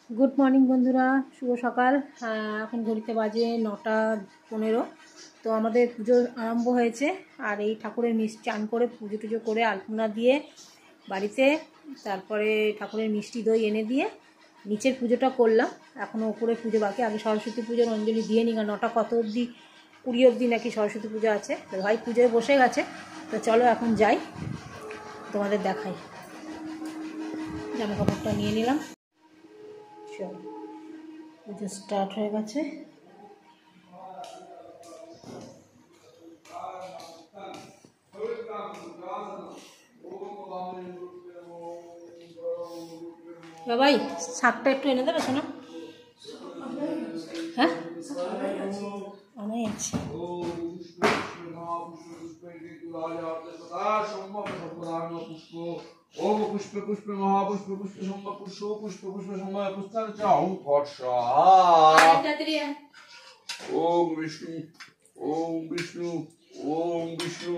Good morning বন্ধুরা, শুভ সকাল। এখন ঘড়িতে বাজে 9:15। তো আমাদের পুজো আরম্ভ হয়েছে। আর এই ঠাকুরের চান করে পুজো টুজো করে আলপনা দিয়ে বাড়িতে, তারপরে ঠাকুরের মিষ্টি দই এনে দিয়ে নিচের পুজোটা করলাম। এখনও ওপরের পুজো বাকি। আগে সরস্বতী পুজোর অঞ্জলি দিয়ে নিই, 9টা কত অবধি 20 অবধি নাকি সরস্বতী পুজো আছে। তো ভাই পুজোয় বসে গেছে। তো চলো এখন যাই, তোমাদের দেখাই। জামা কাপড়টা নিয়ে নিলাম। চলো, পুজো স্টার্ট হয়ে গেছে। বাবাই শাকটা একটু এনে দেবে শোনো। হ্যাঁ আমি আছি। ओम पुष्प पुष्प महापुष्प पुष्प शंभ पुष्प पुष्प पुष्प शंभ पुष्पांच ओम वर्षा ओम विष्णु ओम विष्णु ओम विष्णु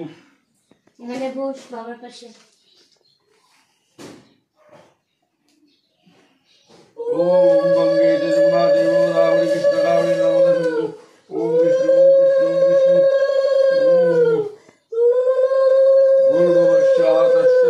এখানে বস বাবার পাশে। ओम गंगे जमुना गोदावरी कृष्ण कावेरी नर्मदा सिंधु ओम विष्णु ओम विष्णु ओम गुरुवर्षा तस्य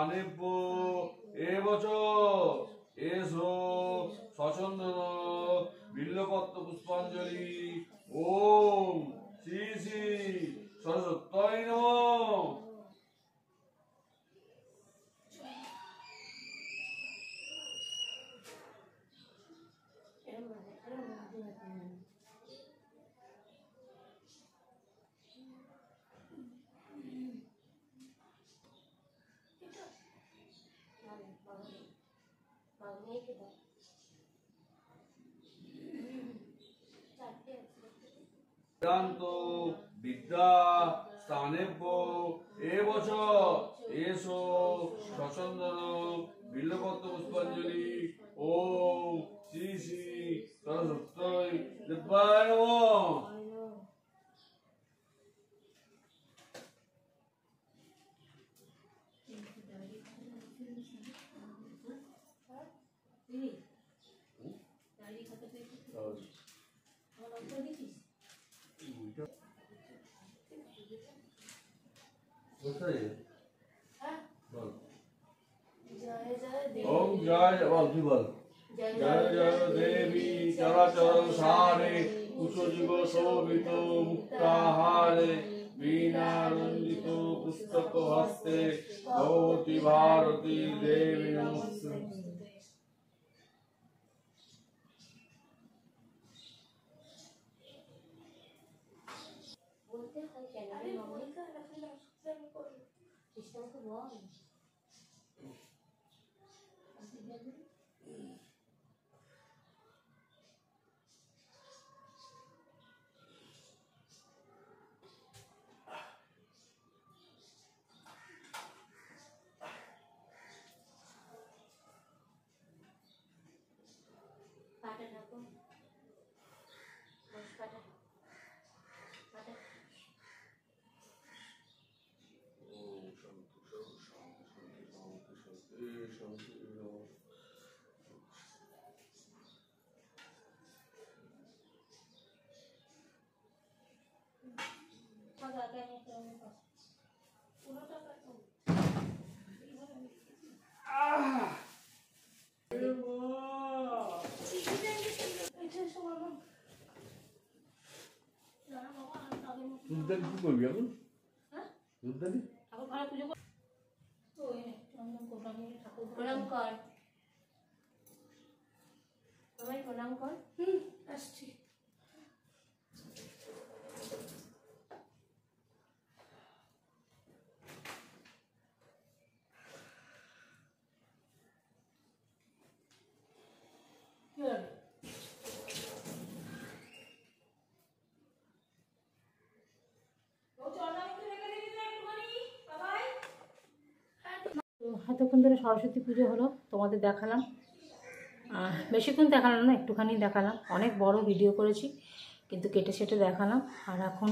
আনেব্য এবছর এসো সচন্দন বিল্লপত্র পুষ্পাঞ্জলি ওম শ্রী শ্রী সরস্বতী নমঃ। বেদান্ত বিদ্যা স্থানেভ্য এবছর এসো সচন্দন বিল্লপত্র পুষ্পাঞ্জলি ওম শ্রী শ্রী সরস্বতী দেবায় নমঃ। ओम जय बल जय जय देवी चराचर सारे कुशोजिग शोभित मुक्ताहारे वीणा रंजित पुस्तक हस्ते भगवती भारती देवी नमस्ते। দুধদানি কি করবি এখন? দুধদানি প্রণাম কর, সবাই প্রণাম কর। আসছি। এতক্ষণ ধরে সরস্বতী পুজো হলো, তোমাদের দেখালাম। বেশিক্ষণ দেখালাম না, একটুখানি দেখালাম। অনেক বড় ভিডিও করেছি কিন্তু কেটে সেটে দেখালাম। আর এখন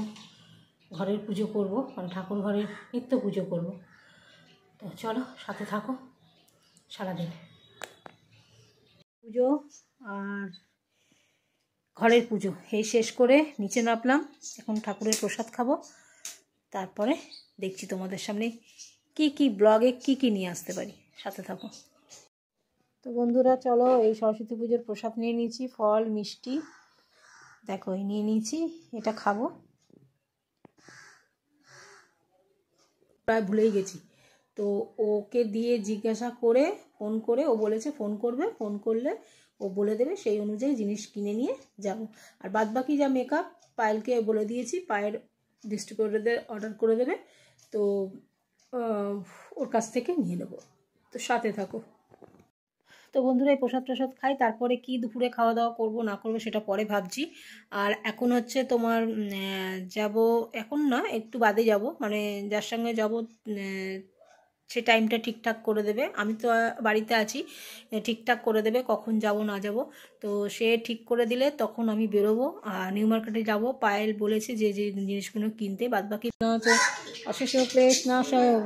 ঘরের পুজো করব, মানে ঠাকুর ঘরের নিত্য পুজো করব। তো চলো সাথে থাকো সারাদিন। পুজো আর ঘরের পুজো এই শেষ করে নিচে নামলাম। এখন ঠাকুরের প্রসাদ খাবো, তারপরে দেখছি তোমাদের সামনে কি ব্লগে কি নিয়ে আসতে পারি। সাথে থাকো। তো বন্ধুরা চলো, এই সরস্বতী পুজোর প্রসাদ নিয়ে নিয়েছি, ফল মিষ্টি দেখো এই নিয়ে নিয়েছি, এটা খাবো। প্রায় ভুলেই গেছি, তো ওকে দিয়ে জিজ্ঞাসা করে ফোন করে, ও বলেছে ফোন করবে, ফোন করলে ও বলে দেবে, সেই অনুযায়ী জিনিস কিনে নিয়ে যাব। আর বাদ বাকি যা মেকআপ পায়েলকে বলে দিয়েছি, পায়ের ডিস্ট্রিবিউটরদের অর্ডার করে দেবে, তো ওর কাছ থেকে নিয়ে নেব। তো সাথে থাকো। তো বন্ধুরা এই প্রসাদ খাই, তারপরে কি দুপুরে খাওয়া দাওয়া করবো না করবো সেটা পরে ভাবছি। আর এখন হচ্ছে তোমার যাব, এখন না একটু বাদে যাব, মানে যার সঙ্গে যাব সে টাইমটা ঠিকঠাক করে দেবে। আমি তো বাড়িতে আছি, ঠিকঠাক করে দেবে কখন যাব না যাব। তো সে ঠিক করে দিলে তখন আমি বেরোবো। আর নিউ মার্কেটে যাব, পায়েল বলেছে যে যে জিনিসগুলো কিনতে। বাদবাকি না হচ্ছে অশেষ কৃষ্ণ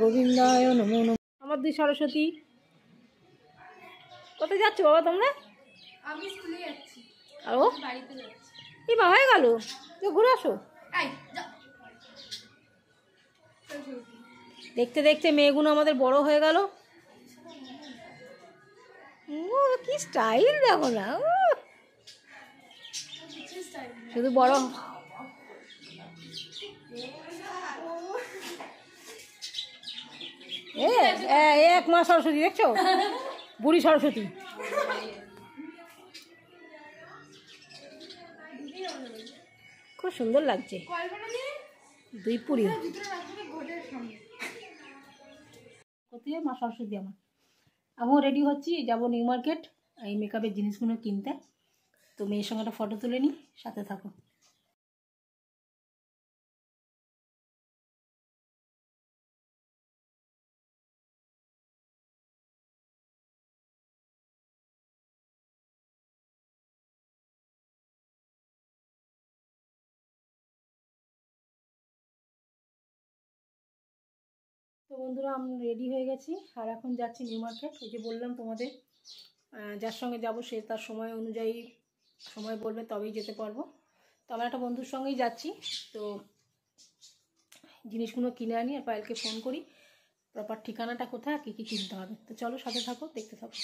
গোবিন্দায় নমো নমঃ। আমার দুই সরস্বতী, কোথায় যাচ্ছ বাবা তোমরা? আমি স্কুলে যাচ্ছি। আর ও বাড়িতে যাচ্ছি। এই বা হয়ে গেল, তো ঘুরে আসো। দেখতে দেখতে মেয়েগুলো আমাদের বড় হয়ে গেল। ও কি স্টাইল দেখো না, শুধু বড়। এক মা সরস্বতী দেখছো, বুড়ি সরস্বতী। খুব সুন্দর লাগছে, দুই পুরি। কোথায় মা সরস্বতী আমার। আমিও রেডি হচ্ছি, যাবো নিউ মার্কেট এই মেকআপের জিনিসগুলো কিনতে। তো মেয়ের সঙ্গে একটা ফটো তুলে নিই, সাথে থাকো। তো বন্ধুরা আমি রেডি হয়ে গেছি, আর এখন যাচ্ছি নিউ মার্কেট। ওই যে বললাম তোমাদের, যার সঙ্গে যাব সে তার সময় অনুযায়ী সময় বলবে, তবেই যেতে পারবো। তো আমার একটা বন্ধুর সঙ্গেই যাচ্ছি। তো জিনিসগুলো কিনে আনি আর পায়েলকে ফোন করি প্রপার ঠিকানাটা কোথায়, কী কী কিনতে হবে। তো চলো সাথে থাকো, দেখতে থাকো।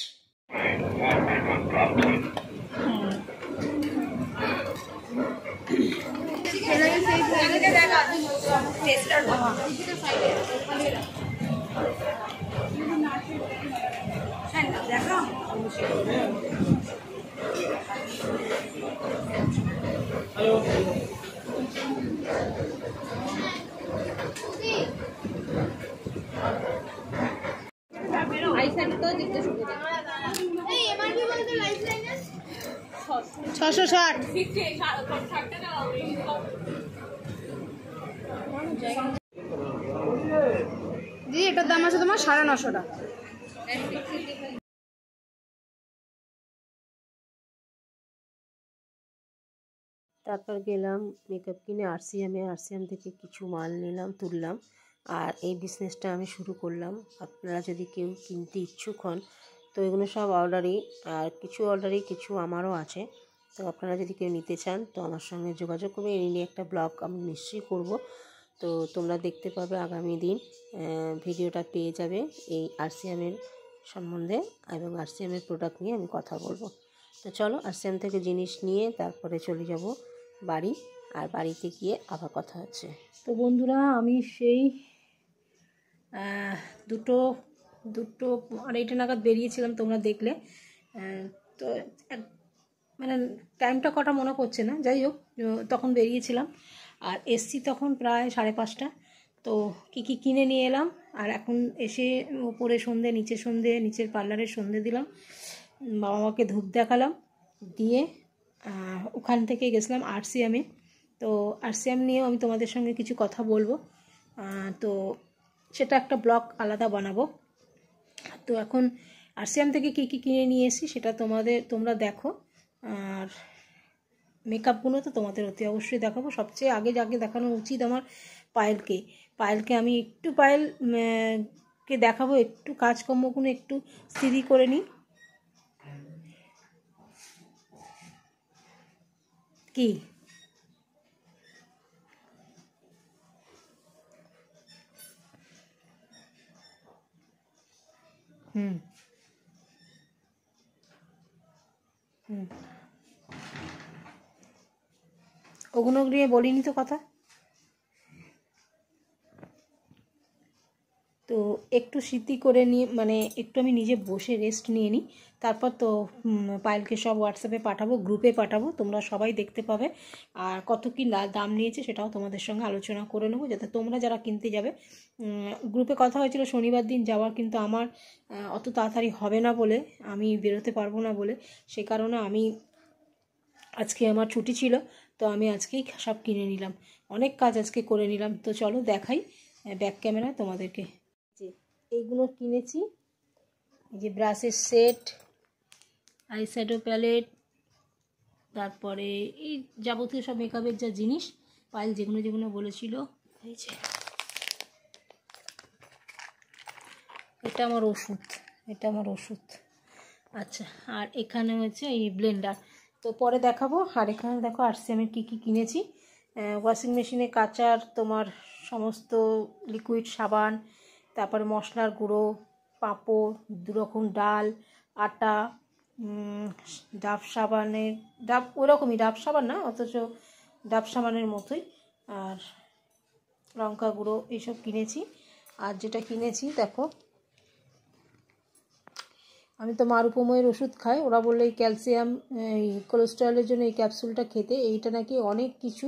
ছশো ষাট দিদি, এটার দাম আছে তোমার 950 টাকা। তারপর গেলাম মেকআপ কিনে আরসিএম থেকে কিছু মাল নিলাম, তুললাম। আর এই বিজনেসটা আমি শুরু করলাম। আপনারা যদি কেউ কিনতে ইচ্ছুক হন তো এগুলো সব অর্ডারই, আর কিছু অর্ডারই, কিছু আমারও আছে। তো আপনারা যদি কেউ নিতে চান তো আমার সঙ্গে যোগাযোগ করবে। এই নিয়ে একটা ব্লগ আমি নিশ্চয়ই করব। তো তোমরা দেখতে পাবে আগামী দিন, ভিডিওটা পেয়ে যাবে এই আরসিএমের সম্বন্ধে, এবং আরসিএমের প্রোডাক্ট নিয়ে আমি কথা বলবো। তো চলো আরসিএম থেকে জিনিস নিয়ে তারপরে চলে যাব বাড়ি, আর বাড়িতে গিয়ে আবার কথা হচ্ছে। তো বন্ধুরা, আমি সেই দুটো 2:30 নাগাদ বেরিয়েছিলাম, তোমরা দেখলে। তো মানে টাইমটা কটা মনে পড়ছে না, যাই হোক তখন বেরিয়েছিলাম আর এসছি তখন প্রায় 5:30। তো কী কী কিনে নিয়ে এলাম, আর এখন এসে ওপরে সন্ধে, নিচের পার্লারের সন্ধে দিলাম, বাবা মাকে ধূপ দেখালাম, দিয়ে ওখান থেকে গেছিলাম আরসিএমে। তো আরসিএম নিয়েও আমি তোমাদের সঙ্গে কিছু কথা বলবো। তো সেটা একটা ব্লগ আলাদা বানাবো। তো এখন আরসিএম থেকে কী কী কিনে নিয়ে এসেছি সেটা তোমরা দেখো। আর মেকআপগুলো তো তোমাদের অতি অবশ্যই দেখাবো। সবচেয়ে আগে দেখানো উচিত আমার পায়েলকে আমি একটু কে দেখাবো, একটু কাজকর্মগুলো একটু স্থিতি করে নিই। কি ওগুলো নিয়ে বলিনি তো কথা। তো একটু স্মৃতি করে নিয়ে, মানে একটু আমি নিজে বসে রেস্ট নিয়ে নিই, তারপর তো পায়েলকে সব হোয়াটসঅ্যাপে পাঠাবো, গ্রুপে পাঠাবো, তোমরা সবাই দেখতে পাবে। আর কত কী দাম নিয়েছে সেটাও তোমাদের সঙ্গে আলোচনা করে নেবো, যাতে তোমরা যারা কিনতে যাবে, গ্রুপে কথা হয়েছিল শনিবার দিন যাওয়ার, কিন্তু আমার অত তাড়াতাড়ি হবে না বলে, আমি বেরোতে পারবো না বলে, সে কারণে আমি আজকে আমার ছুটি ছিল, তো আমি আজকেই সব কিনে নিলাম, অনেক কাজ আজকে করে নিলাম। তো চলো দেখাই ব্যাক ক্যামেরায় তোমাদেরকে। যে এইগুলো কিনেছি, এই যে ব্রাশের সেট, আইশ্যাডো প্যালেট, তারপরে এই যাবতীয় সব মেকআপের যা জিনিস পায়েল যেগুলো বলেছিল। এই যে এটা আমার ওষুধ, আচ্ছা। আর এখানে হচ্ছে এই ব্লেন্ডার, তো পরে দেখাবো। আর এখানে দেখো আরসিএমের কী কী কিনেছি। ওয়াশিং মেশিনে কাচার তোমার সমস্ত লিকুইড সাবান, তারপরে মশলার গুঁড়ো, পাঁপড়, 2 রকম ডাল, আটা, ডাব ওরকমই ডাব সাবান না, অথচ ডাব সাবানের মতোই, আর লঙ্কা গুঁড়ো, এইসব কিনেছি। আর যেটা কিনেছি দেখো, আমি তো মারুপময়ের ওষুধ খাই, ওরা বললে এই ক্যালসিয়াম, এই কোলেস্টেরলের জন্য এই ক্যাপসুলটা খেতে, এইটা নাকি অনেক কিছু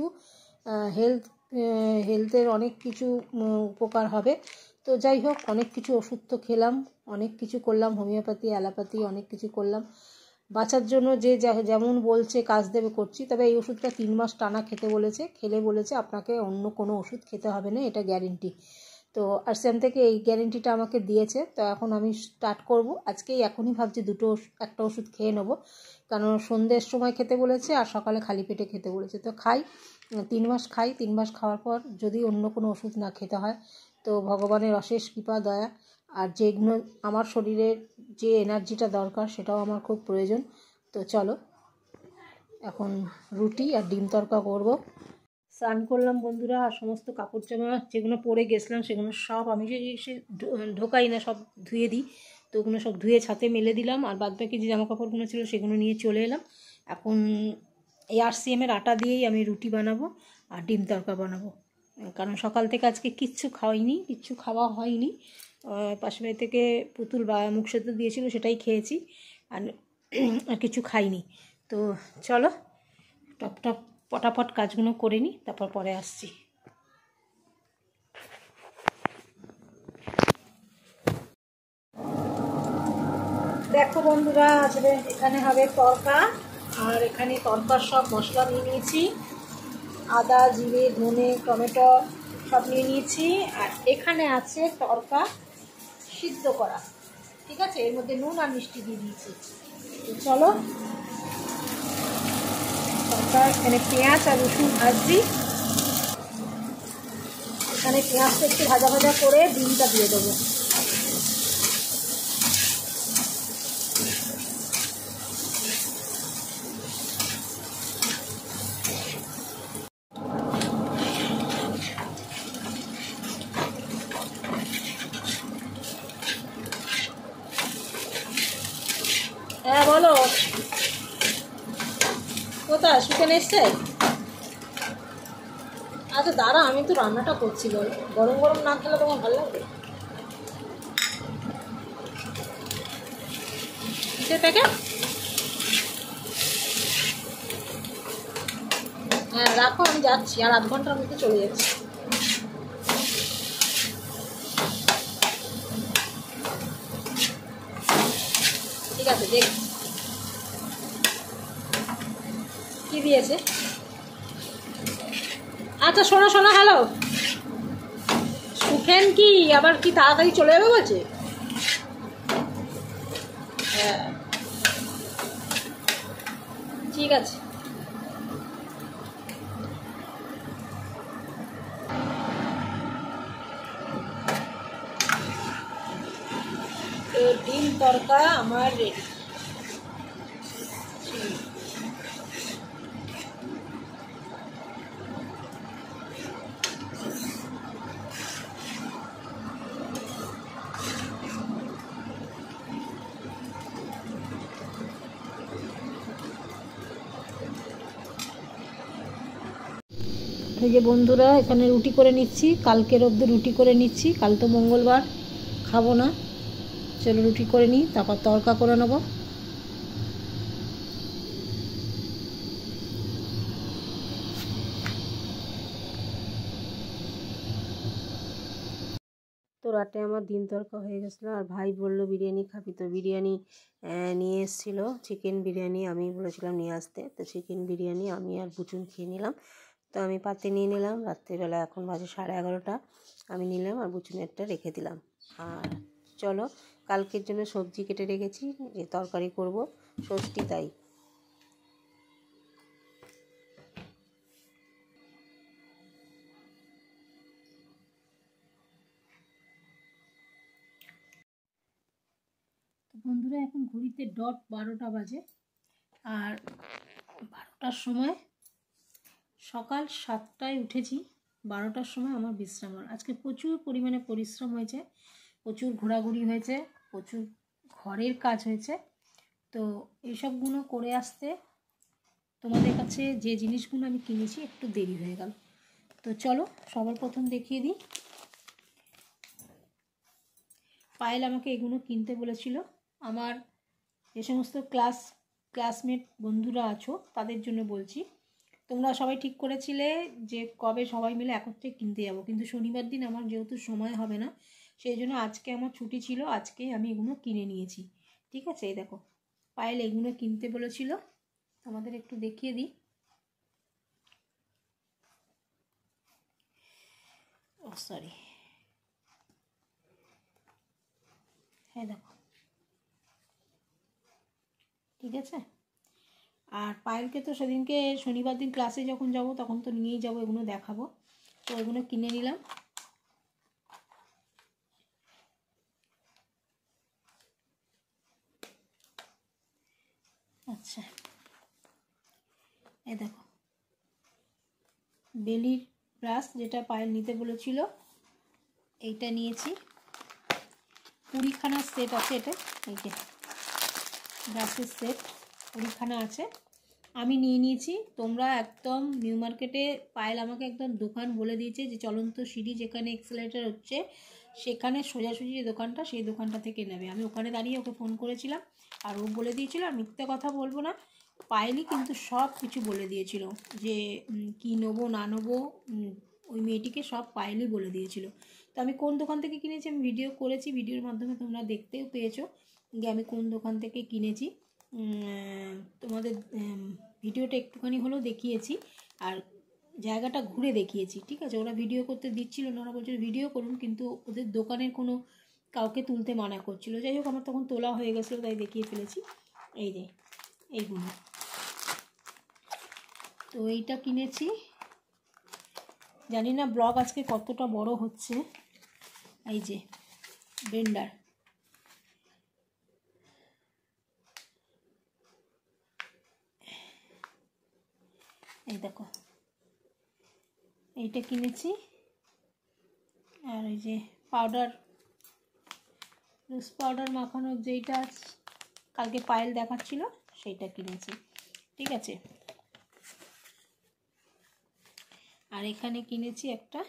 হেলথের অনেক কিছু উপকার হবে। তো যাই হোক, অনেক কিছু ওষুধ তো খেলাম, অনেক কিছু করলাম, হোমিওপ্যাথি, অ্যালোপ্যাথি, অনেক কিছু করলাম বাঁচার জন্য, যে যেমন বলছে কাজ দেবে করছি। তবে এই ওষুধটা 3 মাস টানা খেতে বলেছে, খেলে বলেছে আপনাকে অন্য কোনো ওষুধ খেতে হবে না, এটা গ্যারেন্টি। তো আরসিএম থেকে এই গ্যারেন্টিটা আমাকে দিয়েছে। তো এখন আমি স্টার্ট করব এখনই ভাবছি একটা ওষুধ খেয়ে নেবো, কারণ সন্ধ্যের সময় খেতে বলেছে আর সকালে খালি পেটে খেতে বলেছে। তো 3 মাস খাই, 3 মাস খাওয়ার পর যদি অন্য কোনো ওষুধ না খেতে হয় তো ভগবানের অশেষ কৃপা দয়া, আর যেগুলো আমার শরীরের যে এনার্জিটা দরকার সেটাও আমার খুব প্রয়োজন। তো চলো এখন রুটি আর ডিম তড়কা করব। স্নান করলাম বন্ধুরা, আর সমস্ত কাপড় জামা যেগুলো পরে গেছিলাম সেগুলো সব আমি যে এসে ঢোকাই না, সব ধুয়ে দিই। তো ওগুলো সব ধুয়ে ছাতে মেলে দিলাম, আর বাদ বাকি যে জামা কাপড়গুলো ছিল সেগুলো নিয়ে চলে এলাম। এখন এই RCM-এর আটা দিয়েই আমি রুটি বানাবো আর ডিম তড়কা বানাবো, কারণ সকাল থেকে আজকে কিচ্ছু খাওয়া হয়নি। পাশের বাড়ি থেকে পুতুল বা মুখ সেদ্ধ দিয়েছিল, সেটাই খেয়েছি, আর আর কিছু খাইনি। তো চলো টপ পটাপট কাজগুলো করে নিই, তারপর পরে আসছি। দেখো বন্ধুরা, আজকে এখানে হবে তড়কা, আর এখানে তড়কার সব মশলা নিয়ে নিয়েছি, আদা, জিরে, ধনে, টমেটো সব নিয়ে নিয়েছি। আর এখানে আছে তড়কা সিদ্ধ করা, ঠিক আছে, এর মধ্যে নুন আর মিষ্টি দিয়ে দিয়েছি। তো চলো তড়কা, এখানে পেঁয়াজ আর রসুন ভাজছি। এখানে পেঁয়াজটা একটু ভাজা ভাজা করে ডিমটা দিয়ে দেবো। হ্যাঁ বলো, কোথায় শুকেন এসছে? আচ্ছা দাঁড়া, আমি তো রান্নাটা করছি, গরম গরম না খেলে তোমার ভালো লাগবে? কিসের প্যাকেট? হ্যাঁ রাখো, আমি যাচ্ছি, আর আধ ঘন্টার মধ্যে চলে যাচ্ছি। ঠিক আছে, দেখ কি দিয়েছে। আচ্ছা শোনো শোনো, হ্যালো, সুখেন কি আবার কি তাড়াতাড়ি চলে যাবে বলছে? হ্যাঁ ঠিক আছে। তো ডিম তড়কা আমার রেডি। এই যে বন্ধুরা, এখানে রুটি করে নিচ্ছি, কালকের অবধি রুটি করে নিচ্ছি, কাল তো মঙ্গলবার, খাবো না। চলো রুটি করে নিই, তারপর তড়কা করে নেবো। তো রাতে আমার ডিম তড়কা হয়ে গেছিলো, আর ভাই বললো বিরিয়ানি খাবি, তো বিরিয়ানি নিয়ে এসেছিলো, চিকেন বিরিয়ানি। আমি বলেছিলাম নিয়ে আসতে, তো চিকেন বিরিয়ানি আমি আর বুচুন খেয়ে নিলাম। তো আমি পাতে নিয়ে নিলাম, রাত্রিবেলা এখন বাজে 11:30, আমি নিলাম আর বুচুনেরটা রেখে দিলাম। আর চলো, কালকের জন্য সবজি কেটে রেখেছি, যে তরকারি করব, ষষ্ঠী তাই। তো বন্ধুরা, এখন ঘড়িতে ডট 12টা বাজে, আর 12টার সময়, সকাল 7টায় উঠেছি, 12টার সময় আমার বিশ্রাম। আজকে প্রচুর পরিমাণে পরিশ্রম হয়েছে, প্রচুর ঘোরাঘুরি হয়েছে, প্রচুর ঘরের কাজ হয়েছে। তো এইসবগুলো করে আসতে তোমাদের কাছে যে জিনিসগুলো আমি কিনেছি একটু দেরি হয়ে গেল। তো চলো সবার প্রথম দেখিয়ে দিই। পায়েল আমাকে এগুলো কিনতে বলেছিল। আমার যে সমস্ত ক্লাসমেট বন্ধুরা আছো তাদের জন্য বলছি, তোমরা সবাই ঠিক করেছিলে যে কবে সবাই মিলে একত্রে কিনতে যাব, কিন্তু শনিবার দিন আমার যেহেতু সময় হবে না, সেই জন্য আজকে আমার ছুটি ছিল, আজকে আমি এগুলো কিনে নিয়েছি। ঠিক আছে, এই দেখো, পায়েল এগুলো কিনতে বলেছিল, তোমাদের একটু দেখিয়ে দিই। ও সরি, হ্যাঁ দেখো, ঠিক আছে। আর পায়েলকে তো সেদিনকে শনিবার দিন ক্লাসে যখন যাব তখন তো নিয়েই যাব, এগুলো দেখাবো। তো এগুলো কিনে নিলাম। আচ্ছা এই দেখো, বেলির ব্রাশ, যেটা পায়েল নিতে বলেছিল, এইটা নিয়েছি। 20খানা সেট আছে এটা, এই যে ব্রাশের সেট 20খানা আছে, আমি নিয়ে নিয়েছি। তোমরা একদম নিউ মার্কেটে, পায়েল আমাকে একদম দোকান বলে দিয়েছে যে চলন্ত সিঁড়ি যেখানে এক্সেলেটার হচ্ছে সেখানে সোজাসুজি যে দোকানটা, সেই দোকানটা থেকে নেবে। আমি ওখানে দাঁড়িয়ে ওকে ফোন করেছিলাম আর ও বলে দিয়েছিল। আর মিথ্যে কথা বলবো না, পায়েলই কিন্তু সব কিছু বলে দিয়েছিল যে কী নেবো না নেবো, ওই মেয়েটিকে সব পায়েলই বলে দিয়েছিল। তো আমি কোন দোকান থেকে কিনেছি আমি ভিডিও করেছি, ভিডিওর মাধ্যমে তোমরা দেখতেও পেয়েছো যে আমি কোন দোকান থেকে কিনেছি। তোমাদের ভিডিওটা একটুখানি হলেও দেখিয়েছি আর জায়গাটা ঘুরে দেখিয়েছি, ঠিক আছে। ওরা ভিডিও করতে দিচ্ছিল না, ওরা বলছিল ভিডিও করুন, কিন্তু ওদের দোকানের কোনো কাউকে তুলতে মানা করছিল। যাই হোক, আমার তখন তোলা হয়ে গেছিলো তাই দেখিয়ে ফেলেছি। এই যে এইগুলো, তো এইটা কিনেছি। জানি না ব্লগ আজকে কতটা বড় হচ্ছে। এই যে ব্লেন্ডার, এই দেখো এইটা কিনেছি। আর এই যে পাউডার, লুজ পাউডার মাখানোর যেইটা কালকে পায়েল দেখাচ্ছিল সেইটা কিনেছি, ঠিক আছে। আর এখানে কিনেছি একটা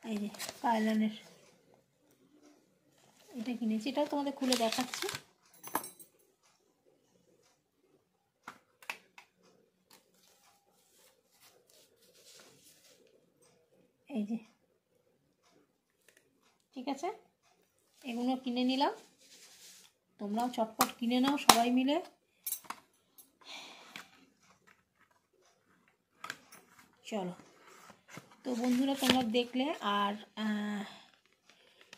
এই যে কায়লানের, এটা কিনেছি, এটাও তোমাদের খুলে দেখাচ্ছি। এই যে, ঠিক আছে, এগুলো কিনে নিলাম। তোমরাও চটপট কিনে নাও সবাই মিলে। চলো, তো বন্ধুরা তোমরা দেখলে। আর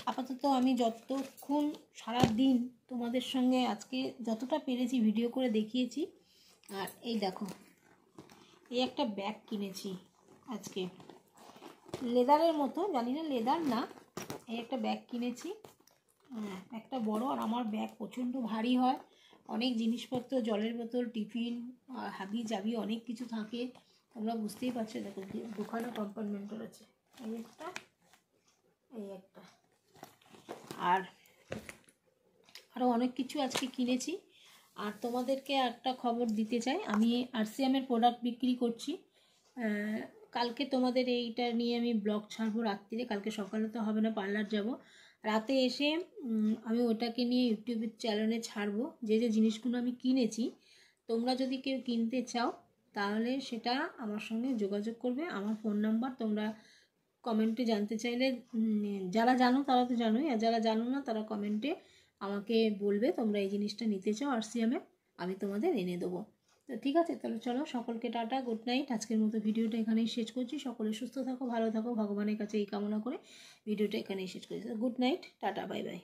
আপাতত আমি যতক্ষণ সারা দিন তোমাদের সঙ্গে আজকে যতটা পেরেছি ভিডিও করে দেখিয়েছি। আর এই দেখো, এই একটা ব্যাগ কিনেছি আজকে, লেদারের মতো, জানি না লেদার না, এই একটা ব্যাগ কিনেছি। একটা বড়, আর আমার ব্যাগ প্রচণ্ড ভারী হয়, অনেক জিনিসপত্র, জলের বোতল, টিফিন, হাবি জাবি অনেক কিছু থাকে, তোমরা বুঝতেই পারছো। দেখো 2খানা কম্পার্টমেন্টের আছে, এই একটা, এই একটা, আর আরও অনেক কিছু আজকে কিনেছি। আর তোমাদেরকে একটা খবর দিতে চাই, আমি আরসিএমের প্রোডাক্ট বিক্রি করছি। কালকে তোমাদের এইটা নিয়ে আমি ব্লগ ছাড়বো রাত্রিরে, কালকে সকালে তো হবে না, পার্লার যাব, রাতে এসে আমি ওটাকে নিয়ে ইউটিউবের চ্যানেলে ছাড়বো, যে যে জিনিসগুলো আমি কিনেছি। তোমরা যদি কেউ কিনতে চাও তাহলে সেটা আমার সঙ্গে যোগাযোগ করবে। আমার ফোন নাম্বার তোমরা কমেন্টে জানতে চাইলে, যারা জানো তারা তো জানোই, আর যারা জানো না তারা কমেন্টে আমাকে বলবে তোমরা এই জিনিসটা নিতে চাও আরসিএমে, আমি তোমাদের এনে দেবো। তো ঠিক আছে, তাহলে চলো, সকলকে টাটা, গুড নাইট। আজকের মতো ভিডিওটা এখানেই শেষ করছি। সকলে সুস্থ থাকো, ভালো থাকো, ভগবানের কাছে এই কামনা করে ভিডিওটা এখানেই শেষ করছি। Good night, tata, bye bye.